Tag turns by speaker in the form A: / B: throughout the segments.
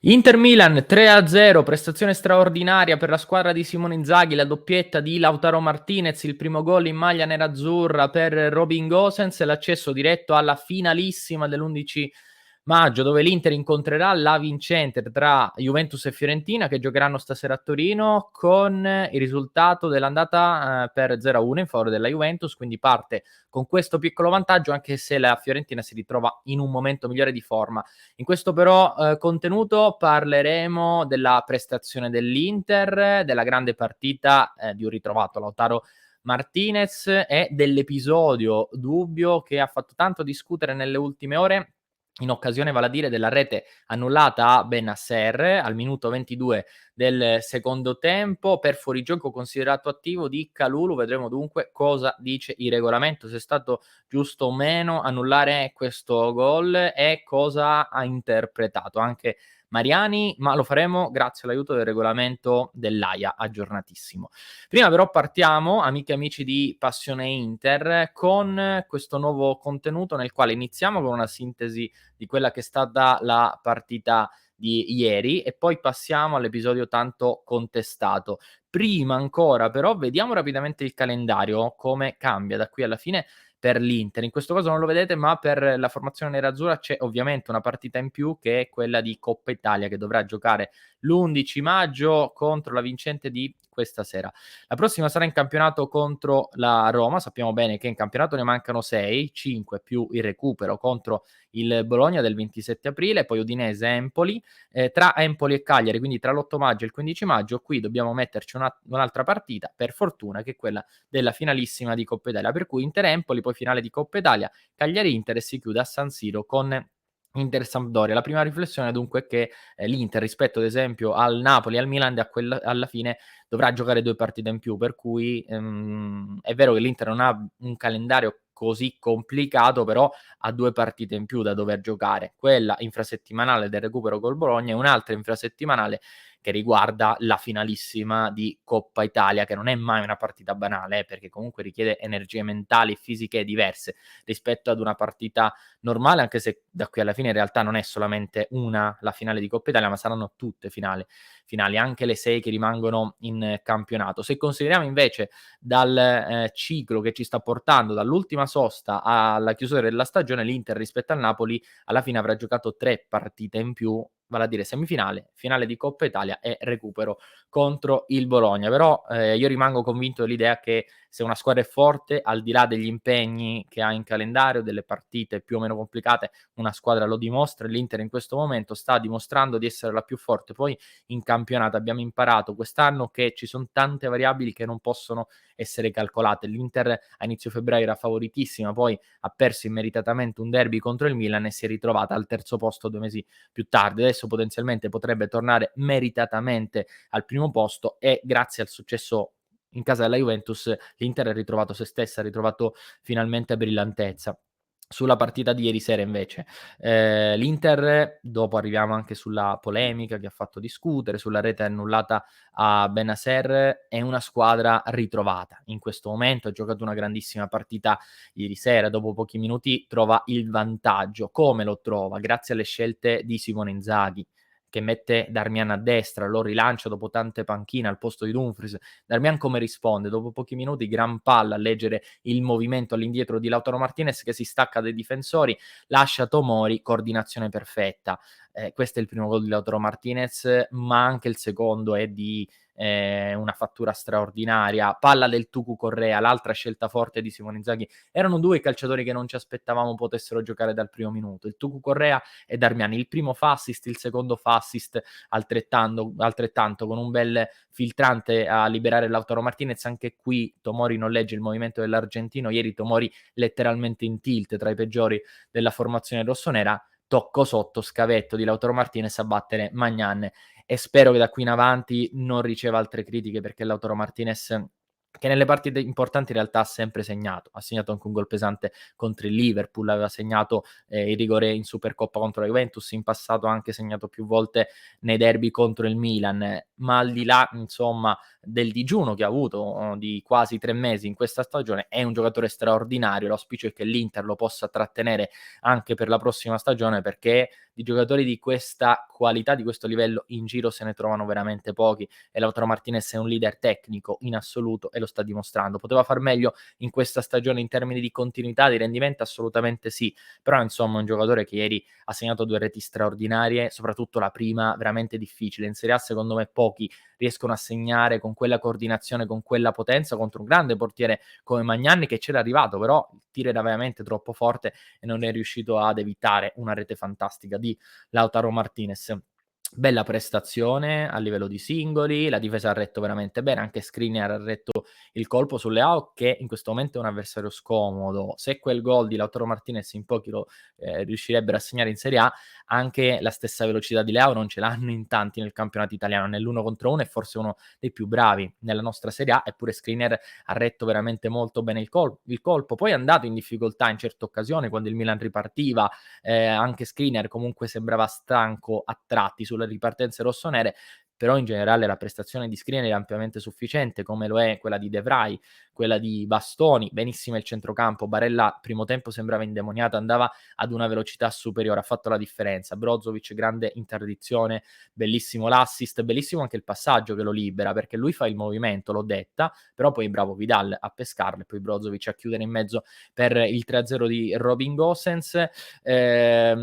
A: Inter Milan 3-0, prestazione straordinaria per la squadra di Simone Inzaghi, la doppietta di Lautaro Martinez, il primo gol in maglia nerazzurra per Robin Gosens e l'accesso diretto alla finalissima dell'11 maggio, dove l'Inter incontrerà la vincente tra Juventus e Fiorentina, che giocheranno stasera a Torino, con il risultato dell'andata per 0-1 in favore della Juventus, quindi parte con questo piccolo vantaggio, anche se la Fiorentina si ritrova in un momento migliore di forma. In questo però contenuto parleremo della prestazione dell'Inter, della grande partita di un ritrovato Lautaro Martinez e dell'episodio dubbio che ha fatto tanto discutere nelle ultime ore in occasione, vale a dire, della rete annullata a Bennacer al minuto 22 del secondo tempo per fuorigioco considerato attivo di Kalulu. Vedremo dunque cosa dice il regolamento, se è stato giusto o meno annullare questo gol e cosa ha interpretato anche Mariani, ma lo faremo grazie all'aiuto del regolamento dell'AIA, aggiornatissimo. Prima però partiamo, amiche e amici di Passione Inter, con questo nuovo contenuto nel quale iniziamo con una sintesi di quella che è stata la partita di ieri e poi passiamo all'episodio tanto contestato. Prima ancora però vediamo rapidamente il calendario, come cambia da qui alla fine per l'Inter. In questo caso non lo vedete, ma per la formazione nerazzurra c'è ovviamente una partita in più che è quella di Coppa Italia che dovrà giocare l'11 maggio contro la vincente di questa sera. La prossima sarà in campionato contro la Roma, sappiamo bene che in campionato ne mancano 6, 5 più il recupero contro il Bologna del 27 aprile, poi Udinese Empoli, tra Empoli e Cagliari, quindi tra l'8 maggio e il 15 maggio, qui dobbiamo metterci un'altra partita, per fortuna, che è quella della finalissima di Coppa Italia, per cui Inter-Empoli, poi finale di Coppa Italia, Cagliari-Inter e si chiude a San Siro con Inter-Sampdoria. La prima riflessione dunque è che l'Inter rispetto ad esempio al Napoli e al Milan alla fine dovrà giocare 2 partite in più, per cui è vero che l'Inter non ha un calendario così complicato, però ha 2 partite in più da dover giocare, quella infrasettimanale del recupero col Bologna e un'altra infrasettimanale che riguarda la finalissima di Coppa Italia, che non è mai una partita banale, perché comunque richiede energie mentali e fisiche diverse rispetto ad una partita normale, anche se da qui alla fine in realtà non è solamente una la finale di Coppa Italia, ma saranno tutte finali, anche le 6 che rimangono in campionato. Se consideriamo invece dal ciclo che ci sta portando dall'ultima sosta alla chiusura della stagione, l'Inter rispetto al Napoli alla fine avrà giocato 3 partite in più, vale a dire semifinale, finale di Coppa Italia e recupero contro il Bologna. Però io rimango convinto dell'idea che se una squadra è forte, al di là degli impegni che ha in calendario, delle partite più o meno complicate, una squadra lo dimostra e l'Inter in questo momento sta dimostrando di essere la più forte. Poi in campionato abbiamo imparato quest'anno che ci sono tante variabili che non possono essere calcolate. L'Inter a inizio febbraio era favoritissima, poi ha perso immeritatamente un derby contro il Milan e si è ritrovata al terzo posto 2 mesi più tardi. Adesso potenzialmente potrebbe tornare meritatamente al primo posto e grazie al successo in casa della Juventus l'Inter ha ritrovato se stessa, ha ritrovato finalmente brillantezza. Sulla partita di ieri sera invece, l'Inter, dopo arriviamo anche sulla polemica che ha fatto discutere, sulla rete annullata a Bennacer, è una squadra ritrovata. In questo momento ha giocato una grandissima partita ieri sera, dopo pochi minuti trova il vantaggio. Come lo trova? Grazie alle scelte di Simone Inzaghi, che mette Darmian a destra, lo rilancia dopo tante panchine al posto di Dumfries. Darmian come risponde? Dopo pochi minuti gran palla a leggere il movimento all'indietro di Lautaro Martinez che si stacca dai difensori, lascia Tomori, coordinazione perfetta. Questo è il primo gol di Lautaro Martinez, ma anche il secondo è di una fattura straordinaria. Palla del Tucu Correa, l'altra scelta forte di Simone Inzaghi. Erano 2 calciatori che non ci aspettavamo potessero giocare dal primo minuto. Il Tucu Correa e Darmian. Il primo fa assist, il secondo fa assist altrettanto con un bel filtrante a liberare Lautaro Martinez. Anche qui Tomori non legge il movimento dell'argentino. Ieri Tomori letteralmente in tilt, tra i peggiori della formazione rossonera. Tocco sotto, scavetto di Lautaro Martinez a battere Magnan e spero che da qui in avanti non riceva altre critiche, perché Lautaro Martinez, che nelle partite importanti in realtà ha sempre segnato anche un gol pesante contro il Liverpool, aveva segnato il rigore in Supercoppa contro la Juventus, in passato ha anche segnato più volte nei derby contro il Milan, ma al di là, insomma, del digiuno che ha avuto di quasi 3 mesi in questa stagione, è un giocatore straordinario. L'auspicio è che l'Inter lo possa trattenere anche per la prossima stagione, perché di giocatori di questa qualità, di questo livello in giro se ne trovano veramente pochi, e Lautaro Martinez è un leader tecnico in assoluto e lo sta dimostrando. Poteva far meglio in questa stagione in termini di continuità, di rendimento? Assolutamente sì, però insomma è un giocatore che ieri ha segnato 2 reti straordinarie, soprattutto la prima veramente difficile. In Serie A secondo me pochi riescono a segnare con quella coordinazione, con quella potenza contro un grande portiere come Magnanni, che c'era arrivato, però il tiro era veramente troppo forte e non è riuscito ad evitare una rete fantastica di Lautaro Martinez. Bella prestazione a livello di singoli, la difesa ha retto veramente bene, anche Skriniar ha retto il colpo su Leao, che in questo momento è un avversario scomodo. Se quel gol di Lautaro Martinez in pochi lo riuscirebbero a segnare in Serie A, anche la stessa velocità di Leao non ce l'hanno in tanti nel campionato italiano. Nell'uno contro uno è forse uno dei più bravi nella nostra Serie A, eppure Skriniar ha retto veramente molto bene il colpo. Poi è andato in difficoltà in certe occasioni quando il Milan ripartiva, anche Skriniar comunque sembrava stanco a tratti sulle ripartenze rossonere, però in generale la prestazione di Skriniar è ampiamente sufficiente, come lo è quella di De Vrij, quella di Bastoni. Benissimo il centrocampo. Barella primo tempo sembrava indemoniato, andava ad una velocità superiore, ha fatto la differenza. Brozovic, grande interdizione, bellissimo l'assist, bellissimo anche il passaggio che lo libera, perché lui fa il movimento, lo detta, però poi bravo Vidal a pescarlo e poi Brozovic a chiudere in mezzo per il 3-0 di Robin Gosens. E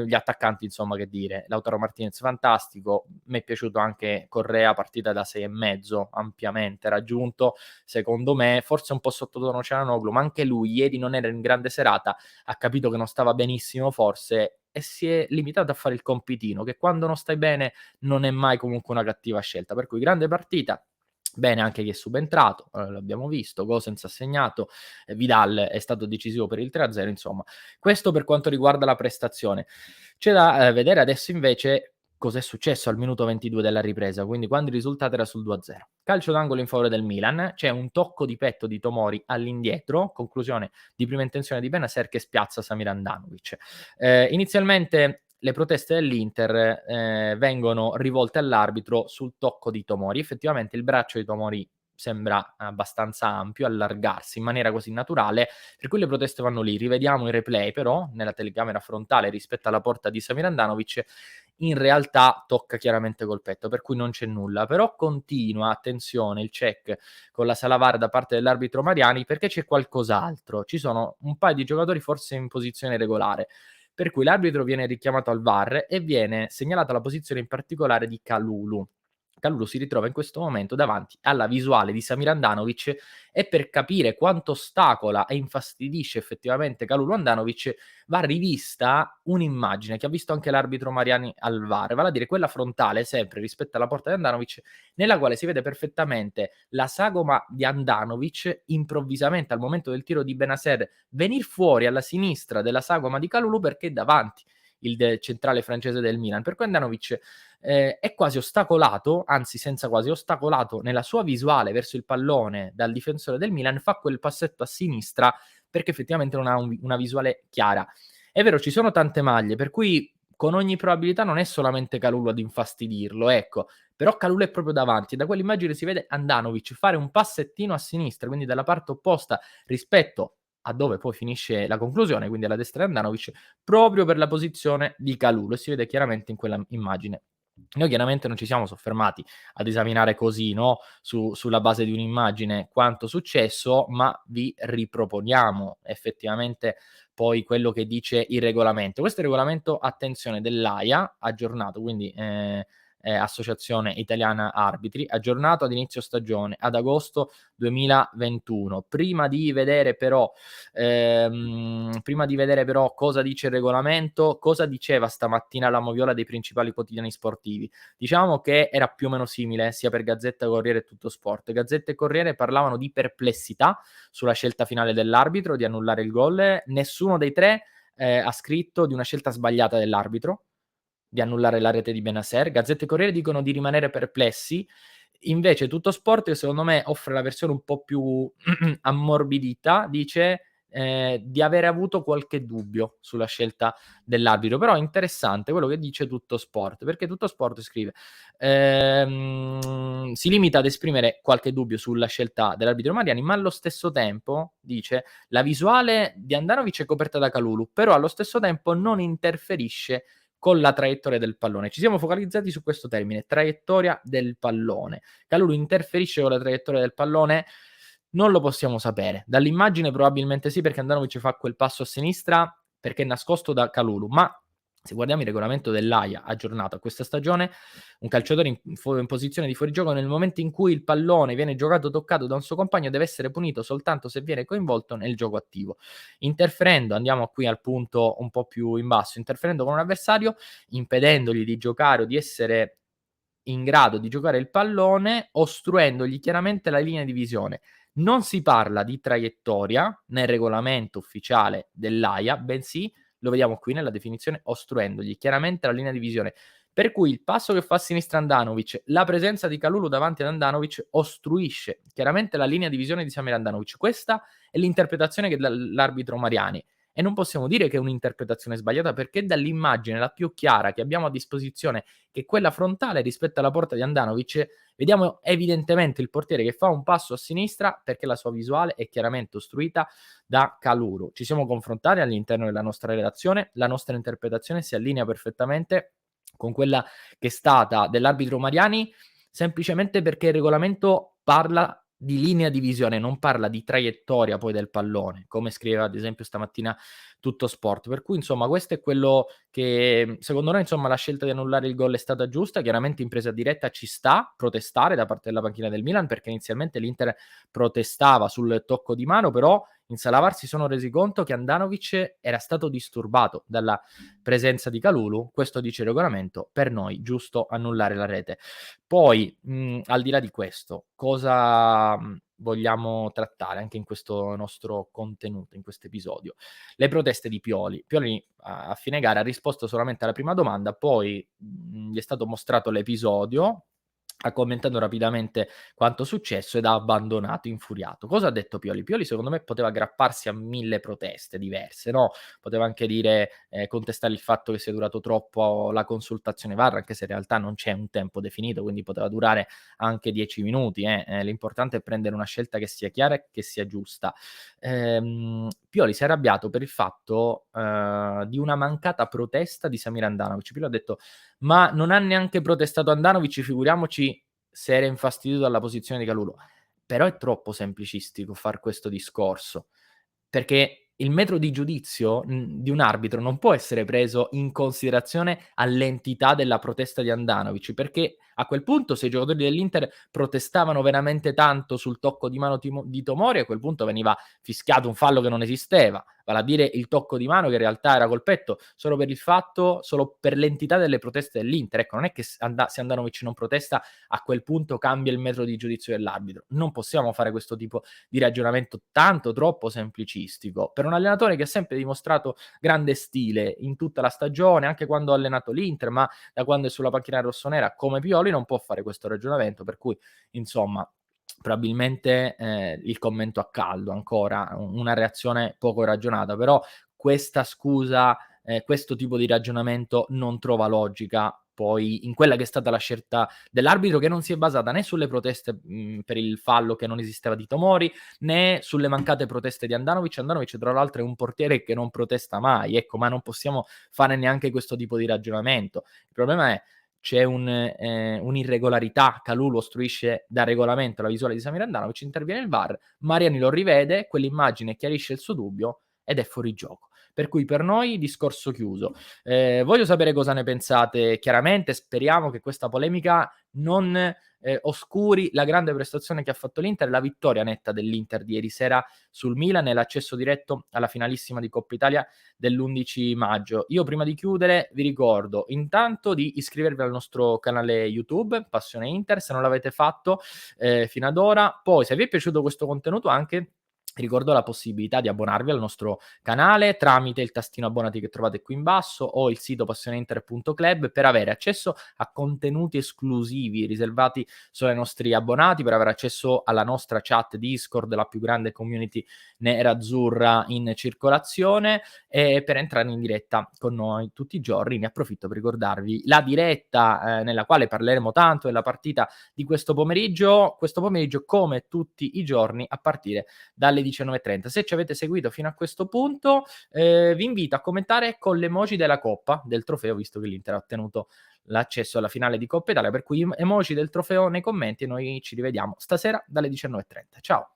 A: gli attaccanti, insomma, che dire, Lautaro Martinez fantastico, mi è piaciuto anche Correa, partita da 6,5, ampiamente raggiunto, secondo me, forse un po' sottotono Çalhanoğlu, ma anche lui ieri non era in grande serata, ha capito che non stava benissimo forse e si è limitato a fare il compitino, che quando non stai bene non è mai comunque una cattiva scelta, per cui grande partita. Bene anche chi è subentrato, l'abbiamo visto, Gosens ha segnato, Vidal è stato decisivo per il 3-0, insomma. Questo per quanto riguarda la prestazione. C'è da vedere adesso invece cos'è successo al minuto 22 della ripresa, quindi quando il risultato era sul 2-0. Calcio d'angolo in favore del Milan, c'è un tocco di petto di Tomori all'indietro, conclusione di prima intenzione di Benacer che spiazza Samir Handanovic. Inizialmente le proteste dell'Inter vengono rivolte all'arbitro sul tocco di Tomori. Effettivamente il braccio di Tomori sembra abbastanza ampio, allargarsi in maniera così naturale, per cui le proteste vanno lì. Rivediamo il replay però, nella telecamera frontale rispetto alla porta di Samir Handanovic, in realtà tocca chiaramente col petto, per cui non c'è nulla. Però continua, attenzione, il check con la sala VAR da parte dell'arbitro Mariani, perché c'è qualcos'altro. Ci sono un paio di giocatori forse in posizione regolare, per cui l'arbitro viene richiamato al VAR e viene segnalata la posizione in particolare di Kalulu. Kalulu si ritrova in questo momento davanti alla visuale di Samir Handanovic e per capire quanto ostacola e infastidisce effettivamente Kalulu Handanovic va rivista un'immagine che ha visto anche l'arbitro Mariani al VAR, vale a dire quella frontale sempre rispetto alla porta di Handanovic, nella quale si vede perfettamente la sagoma di Handanovic improvvisamente al momento del tiro di Benacer venir fuori alla sinistra della sagoma di Kalulu perché è davanti il centrale francese del Milan, per cui Handanovic è quasi ostacolato, anzi senza quasi, ostacolato nella sua visuale verso il pallone dal difensore del Milan, fa quel passetto a sinistra perché effettivamente non ha una visuale chiara. È vero, ci sono tante maglie, per cui con ogni probabilità non è solamente Kalulu ad infastidirlo, ecco, però Kalulu è proprio davanti e da quell'immagine si vede Handanovic fare un passettino a sinistra, quindi dalla parte opposta rispetto a dove poi finisce la conclusione, quindi alla destra di Handanovic, proprio per la posizione di Kalulu e si vede chiaramente in quella immagine. Noi chiaramente non ci siamo soffermati ad esaminare così, no, sulla base di un'immagine quanto successo, ma vi riproponiamo effettivamente poi quello che dice il regolamento. Questo è il regolamento, attenzione, dell'AIA, aggiornato, quindi Associazione Italiana Arbitri, aggiornato ad inizio stagione, ad agosto 2021. Prima di vedere però cosa dice il regolamento, cosa diceva stamattina la moviola dei principali quotidiani sportivi. Diciamo che era più o meno simile sia per Gazzetta, Corriere e Tutto Sport. Gazzetta e Corriere parlavano di perplessità sulla scelta finale dell'arbitro di annullare il gol. Nessuno dei tre ha scritto di una scelta sbagliata dell'arbitro di annullare la rete di Benacer. Gazzetta e Corriere dicono di rimanere perplessi. Invece Tutto Sport, che secondo me offre la versione un po' più ammorbidita, dice di avere avuto qualche dubbio sulla scelta dell'arbitro. Però è interessante quello che dice Tuttosport, perché Tuttosport scrive: si limita ad esprimere qualche dubbio sulla scelta dell'arbitro Mariani, ma allo stesso tempo dice la visuale di Andanovic è coperta da Kalulu, però allo stesso tempo non interferisce con la traiettoria del pallone. Ci siamo focalizzati su questo termine, traiettoria del pallone. Kalulu interferisce con la traiettoria del pallone? Non lo possiamo sapere. Dall'immagine probabilmente sì, perché Andanovic fa quel passo a sinistra perché è nascosto da Kalulu, ma se guardiamo il regolamento dell'AIA aggiornato a questa stagione, un calciatore in posizione di fuorigioco nel momento in cui il pallone viene giocato toccato da un suo compagno deve essere punito soltanto se viene coinvolto nel gioco attivo. Interferendo, andiamo qui al punto un po' più in basso, interferendo con un avversario, impedendogli di giocare o di essere in grado di giocare il pallone, ostruendogli chiaramente la linea di visione. Non si parla di traiettoria nel regolamento ufficiale dell'AIA, bensì lo vediamo qui nella definizione ostruendogli chiaramente la linea di visione. Per cui il passo che fa a sinistra Andanovic, la presenza di Kalulu davanti ad Andanovic ostruisce chiaramente la linea di visione di Samir Andanovic. Questa è l'interpretazione che dà l'arbitro Mariani. E non possiamo dire che è un'interpretazione sbagliata perché dall'immagine la più chiara che abbiamo a disposizione, che è quella frontale rispetto alla porta di Andanovic, vediamo evidentemente il portiere che fa un passo a sinistra perché la sua visuale è chiaramente ostruita da Kalulu. Ci siamo confrontati all'interno della nostra relazione, la nostra interpretazione si allinea perfettamente con quella che è stata dell'arbitro Mariani, semplicemente perché il regolamento parla di linea di visione, non parla di traiettoria poi del pallone, come scriveva ad esempio stamattina Tuttosport. Per cui insomma questo è quello che secondo noi insomma la scelta di annullare il gol è stata giusta. Chiaramente in presa diretta ci sta protestare da parte della panchina del Milan, perché inizialmente l'Inter protestava sul tocco di mano, però in sala VAR si sono resi conto che Andanovic era stato disturbato dalla presenza di Kalulu. Questo dice il regolamento, per noi giusto annullare la rete. Poi al di là di questo, cosa vogliamo trattare anche in questo nostro contenuto, in questo episodio? Le proteste di Pioli. Pioli a fine gara ha risposto solamente alla prima domanda, poi gli è stato mostrato l'episodio, ha commentato rapidamente quanto successo ed ha abbandonato infuriato. Cosa ha detto Pioli? Pioli secondo me poteva aggrapparsi a 1000 proteste diverse, no? Poteva anche dire, contestare il fatto che sia durato troppo la consultazione VAR, anche se in realtà non c'è un tempo definito, quindi poteva durare anche 10 minuti. L'importante è prendere una scelta che sia chiara e che sia giusta. Pioli si è arrabbiato per il fatto di una mancata protesta di Samir Handanovic. Pioli ha detto: ma non ha neanche protestato Handanovic, figuriamoci se era infastidito dalla posizione di Kalulu. Però è troppo semplicistico far questo discorso, perché il metro di giudizio di un arbitro non può essere preso in considerazione all'entità della protesta di Handanovic, perché a quel punto se i giocatori dell'Inter protestavano veramente tanto sul tocco di mano di Tomori, a quel punto veniva fischiato un fallo che non esisteva, vale a dire il tocco di mano che in realtà era col petto, solo per il fatto, solo per l'entità delle proteste dell'Inter. Ecco, non è che se Handanovic non protesta a quel punto cambia il metro di giudizio dell'arbitro. Non possiamo fare questo tipo di ragionamento tanto troppo semplicistico. Per un allenatore che ha sempre dimostrato grande stile in tutta la stagione, anche quando ha allenato l'Inter, ma da quando è sulla panchina rossonera come Pioli non può fare questo ragionamento, per cui insomma probabilmente il commento a caldo ancora, una reazione poco ragionata, però questa scusa, questo tipo di ragionamento non trova logica poi in quella che è stata la scelta dell'arbitro, che non si è basata né sulle proteste per il fallo che non esisteva di Tomori, né sulle mancate proteste di Handanovic. Handanovic tra l'altro è un portiere che non protesta mai, ecco, ma non possiamo fare neanche questo tipo di ragionamento. Il problema è c'è un'irregolarità, Kalulu ostruisce da regolamento la visuale di Samir Handanovic, interviene il VAR, Mariani lo rivede, quell'immagine chiarisce il suo dubbio ed è fuori gioco. Per cui per noi discorso chiuso. Voglio sapere cosa ne pensate. Chiaramente speriamo che questa polemica non oscuri la grande prestazione che ha fatto l'Inter, la vittoria netta dell'Inter di ieri sera sul Milan e l'accesso diretto alla finalissima di Coppa Italia dell'11 maggio. Io prima di chiudere vi ricordo intanto di iscrivervi al nostro canale YouTube Passione Inter se non l'avete fatto fino ad ora. Poi se vi è piaciuto questo contenuto anche Ricordo la possibilità di abbonarvi al nostro canale tramite il tastino abbonati che trovate qui in basso o il sito passioneinter.club per avere accesso a contenuti esclusivi riservati solo ai nostri abbonati, per avere accesso alla nostra chat Discord, la più grande community nerazzurra in circolazione, e per entrare in diretta con noi tutti i giorni. Ne approfitto per ricordarvi la diretta nella quale parleremo tanto della partita di questo pomeriggio, come tutti i giorni a partire dalle 19:30. Se ci avete seguito fino a questo punto, vi invito a commentare con l'emoji della coppa, del trofeo, visto che l'Inter ha ottenuto l'accesso alla finale di Coppa Italia, per cui emoji del trofeo nei commenti e noi ci rivediamo stasera dalle 19:30. Ciao.